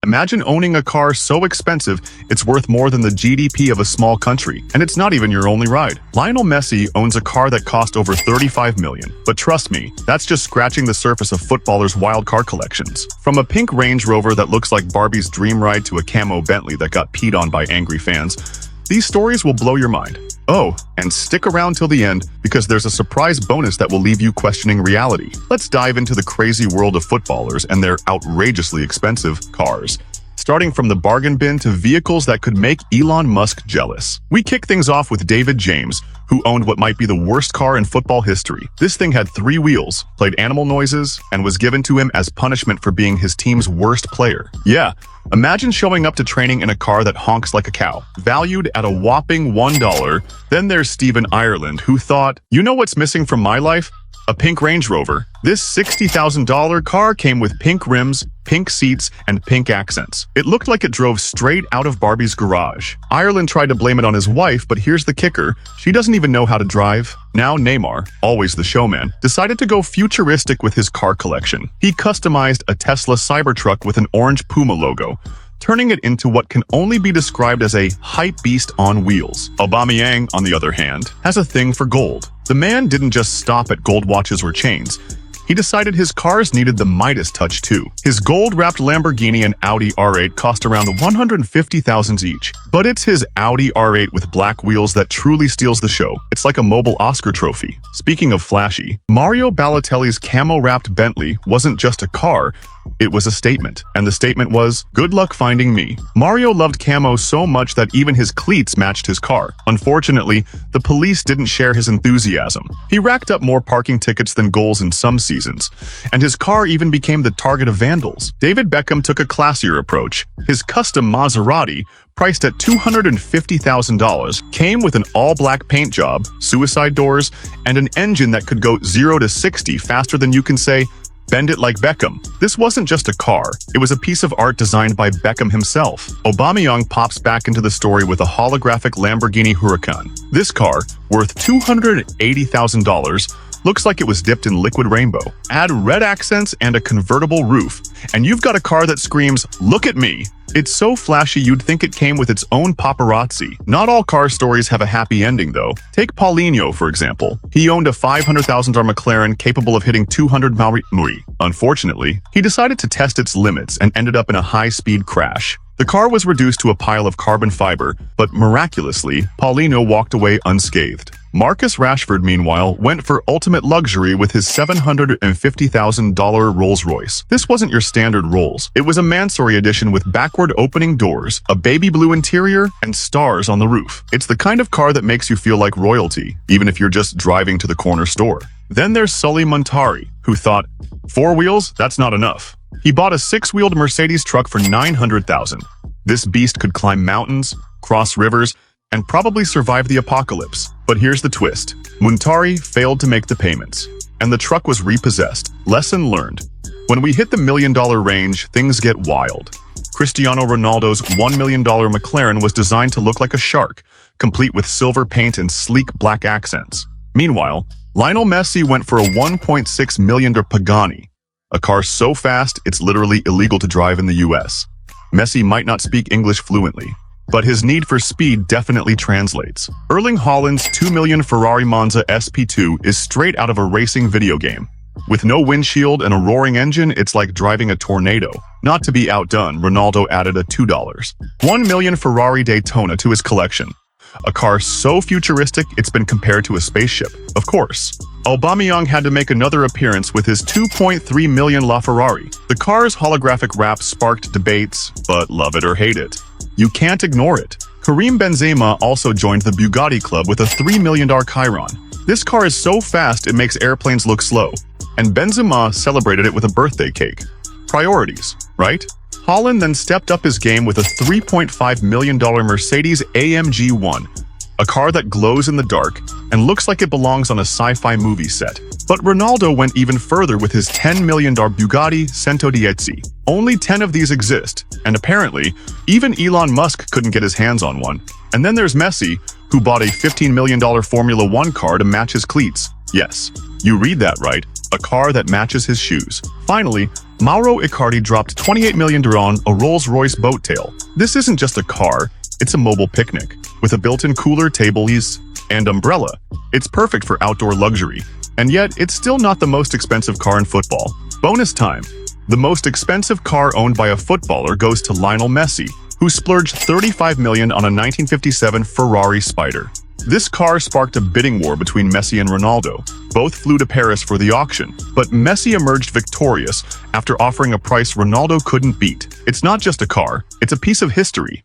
Imagine owning a car so expensive it's worth more than the GDP of a small country, and it's not even your only ride. Lionel Messi owns a car that cost over $35 million, but trust me, that's just scratching the surface of footballers' wild car collections. From a pink Range Rover that looks like Barbie's dream ride to a camo Bentley that got peed on by angry fans, these stories will blow your mind. Oh, and stick around till the end because there's a surprise bonus that will leave you questioning reality. Let's dive into the crazy world of footballers and their outrageously expensive cars. Starting from the bargain bin to vehicles that could make Elon Musk jealous. We kick things off with David James, who owned what might be the worst car in football history. This thing had 3 wheels, played animal noises, and was given to him as punishment for being his team's worst player. Yeah, imagine showing up to training in a car that honks like a cow, valued at a whopping $1. Then there's Stephen Ireland, who thought, you know what's missing from my life? A pink Range Rover. This $60,000 car came with pink rims, pink seats, and pink accents. It looked like it drove straight out of Barbie's garage. Ireland tried to blame it on his wife, but here's the kicker. She doesn't even know how to drive. Now Neymar, always the showman, decided to go futuristic with his car collection. He customized a Tesla Cybertruck with an orange Puma logo, turning it into what can only be described as a hype beast on wheels. Aubameyang, on the other hand, has a thing for gold. The man didn't just stop at gold watches or chains. He decided his cars needed the Midas touch too. His gold-wrapped Lamborghini and Audi R8 cost around $150,000 each. But it's his Audi R8 with black wheels that truly steals the show. It's like a mobile Oscar trophy. Speaking of flashy, Mario Balotelli's camo-wrapped Bentley wasn't just a car, it was a statement. And the statement was, good luck finding me. Mario loved camo so much that even his cleats matched his car. Unfortunately, the police didn't share his enthusiasm. He racked up more parking tickets than goals in some seasons, and his car even became the target of vandals. David Beckham took a classier approach. His custom Maserati, priced at $250,000, came with an all-black paint job, suicide doors, and an engine that could go 0 to 60 faster than you can say, bend it like Beckham. This wasn't just a car, it was a piece of art designed by Beckham himself. Aubameyang pops back into the story with a holographic Lamborghini Huracan. This car, worth $280,000, looks like it was dipped in liquid rainbow. Add red accents and a convertible roof, and you've got a car that screams, look at me! It's so flashy you'd think it came with its own paparazzi. Not all car stories have a happy ending though. Take Paulinho, for example. He owned a $500,000 McLaren capable of hitting 200 miles. Unfortunately, he decided to test its limits and ended up in a high-speed crash. The car was reduced to a pile of carbon fiber, but miraculously, Paulinho walked away unscathed. Marcus Rashford, meanwhile, went for ultimate luxury with his $750,000 Rolls-Royce. This wasn't your standard Rolls. It was a Mansory edition with backward-opening doors, a baby blue interior, and stars on the roof. It's the kind of car that makes you feel like royalty, even if you're just driving to the corner store. Then there's Sully Montari, who thought, 4 wheels? That's not enough. He bought a 6-wheeled Mercedes truck for $900,000. This beast could climb mountains, cross rivers, and probably survive the apocalypse. But here's the twist. Montari failed to make the payments, and the truck was repossessed. Lesson learned. When we hit the $1 million range, things get wild. Cristiano Ronaldo's $1 million McLaren was designed to look like a shark, complete with silver paint and sleek black accents. Meanwhile, Lionel Messi went for a $1.6 million Pagani, a car so fast it's literally illegal to drive in the US. Messi might not speak English fluently, but his need for speed definitely translates. Erling Haaland's $2 million Ferrari Monza SP2 is straight out of a racing video game. With no windshield and a roaring engine, it's like driving a tornado. Not to be outdone, Ronaldo added a $1 million Ferrari Daytona to his collection. A car so futuristic, it's been compared to a spaceship. Of course. Aubameyang had to make another appearance with his $2.3 million LaFerrari. The car's holographic wrap sparked debates, but love it or hate it, you can't ignore it. Karim Benzema also joined the Bugatti Club with a $3 million Chiron. This car is so fast it makes airplanes look slow, and Benzema celebrated it with a birthday cake. Priorities, right? Haaland then stepped up his game with a $3.5 million Mercedes AMG 1, a car that glows in the dark and looks like it belongs on a sci-fi movie set. But Ronaldo went even further with his $10 million Bugatti Centodieci. Only 10 of these exist, and apparently, even Elon Musk couldn't get his hands on one. And then there's Messi, who bought a $15 million Formula One car to match his cleats. Yes, you read that right. a car that matches his shoes. Finally, Mauro Icardi dropped 28 million on a Rolls-Royce boat tail. This isn't just a car, it's a mobile picnic, with a built-in cooler, table ease, and umbrella. It's perfect for outdoor luxury, and yet it's still not the most expensive car in football. Bonus time. The most expensive car owned by a footballer goes to Lionel Messi, who splurged 35 million on a 1957 Ferrari Spider. This car sparked a bidding war between Messi and Ronaldo. Both flew to Paris for the auction, but Messi emerged victorious after offering a price Ronaldo couldn't beat. It's not just a car, it's a piece of history.